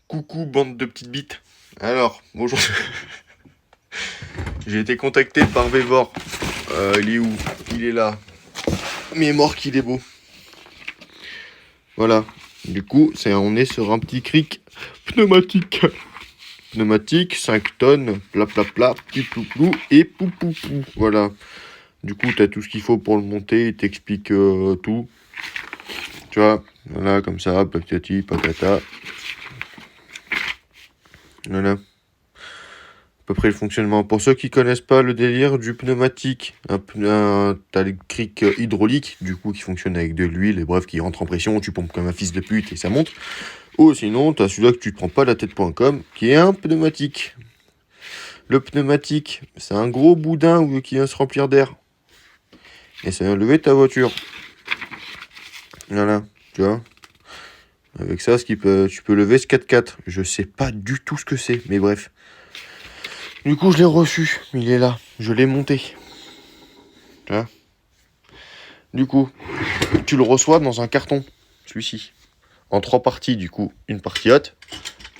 Coucou bande de petites bites. Alors, bonjour. J'ai été contacté par Vévor. Il est où? Il est là. Mais mort qu'il est beau. Voilà. Du coup, on est sur un petit cric pneumatique. Pneumatique, 5 tonnes, pla pla pla, petit plou plou et pou pou pou. Voilà. Du coup, t'as tout ce qu'il faut pour le monter. Il t'explique tout. Tu vois, voilà, comme ça, patati, patata. Voilà. À peu près le fonctionnement. Pour ceux qui connaissent pas le délire du pneumatique, t'as le cric hydraulique, du coup, qui fonctionne avec de l'huile, et bref, qui rentre en pression, tu pompes comme un fils de pute et ça monte. Ou sinon, t'as celui-là que tu te prends pas la tête.com, qui est un pneumatique. Le pneumatique, c'est un gros boudin qui vient se remplir d'air. Et ça vient lever ta voiture. Voilà, tu vois. Avec ça, tu peux lever ce 4x4. Je sais pas du tout ce que c'est, mais bref. Du coup, je l'ai reçu. Il est là. Je l'ai monté. Tu vois. Du coup, tu le reçois dans un carton. Celui-ci. En 3 parties, du coup. Une partie haute,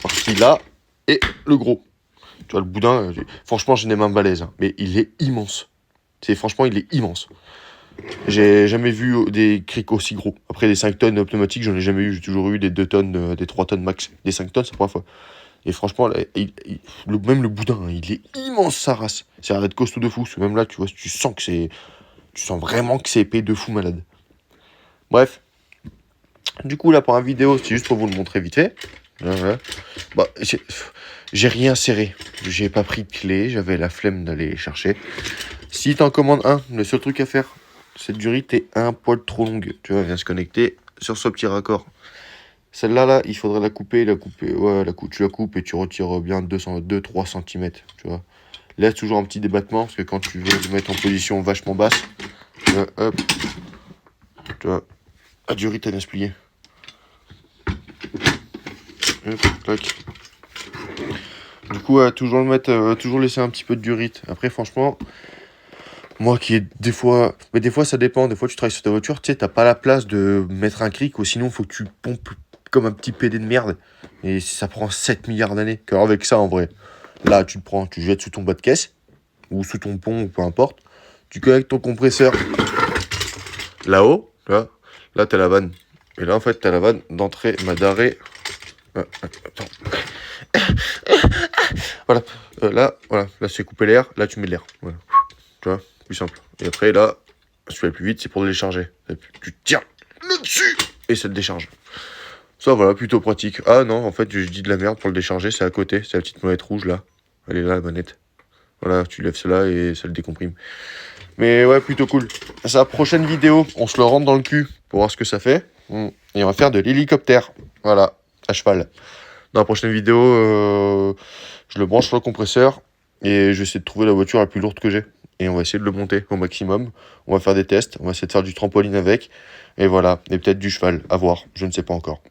partie là, et le gros. Tu vois, le boudin, franchement, j'ai des mains balèzes. Hein, mais il est immense. Franchement, il est immense. J'ai jamais vu des crics aussi gros. Après, des 5 tonnes pneumatiques, j'en ai jamais eu. J'ai toujours eu des 2 tonnes, des 3 tonnes max. Des 5 tonnes, c'est la première fois. Et franchement, là, même le boudin, hein, il est immense, sa race. C'est un red costaud de fou. Même là, tu vois, tu sens vraiment que c'est épais de fou malade. Bref. Du coup, là, pour la vidéo, c'est juste pour vous le montrer vite fait. Voilà. Bah, j'ai rien serré. J'ai pas pris de clé. J'avais la flemme d'aller chercher. Si t'en commandes un, le seul truc à faire, cette durite est un poil trop longue. Tu vois, elle vient se connecter sur ce petit raccord. Celle-là, là, il faudrait la couper. Ouais, tu la coupes et tu retires bien 2-3 cm. Tu vois. Laisse toujours un petit débattement parce que quand tu veux le mettre en position vachement basse, hop, tu vois, la durite, elle vient se plier. Hop, clac. Du coup, toujours laisser un petit peu de durite. Après, franchement, moi qui est des fois ça dépend. Des fois, tu travailles sur ta voiture, tu sais, t'as pas la place de mettre un cric ou sinon, faut que tu pompes comme un petit PD de merde. Et ça prend 7 milliards d'années. Car avec ça, en vrai, là, tu jettes sous ton bas de caisse ou sous ton pont ou peu importe. Tu connectes ton compresseur là-haut. Là, t'as la vanne. Et là, en fait, t'as la vanne d'entrée, d'arrêt. Attends. Voilà. Là, c'est couper l'air. Là, tu mets de l'air. Voilà. Tu vois, plus simple. Et après, là, si tu vas plus vite, c'est pour le décharger. Tu tiens le dessus et ça te décharge. Ça, voilà, plutôt pratique. Ah non, en fait, je dis de la merde pour le décharger. C'est à côté. C'est la petite manette rouge, là. Elle est là, la manette. Voilà, tu lèves cela et ça le décomprime. Mais ouais, plutôt cool. Sa prochaine vidéo, on se le rentre dans le cul pour voir ce que ça fait. Et on va faire de l'hélicoptère. Voilà, à cheval. Dans la prochaine vidéo, je le branche sur le compresseur et je vais essayer de trouver la voiture la plus lourde que j'ai. Et on va essayer de le monter au maximum. On va faire des tests, on va essayer de faire du trampoline avec. Et voilà, et peut-être du cheval, à voir, je ne sais pas encore.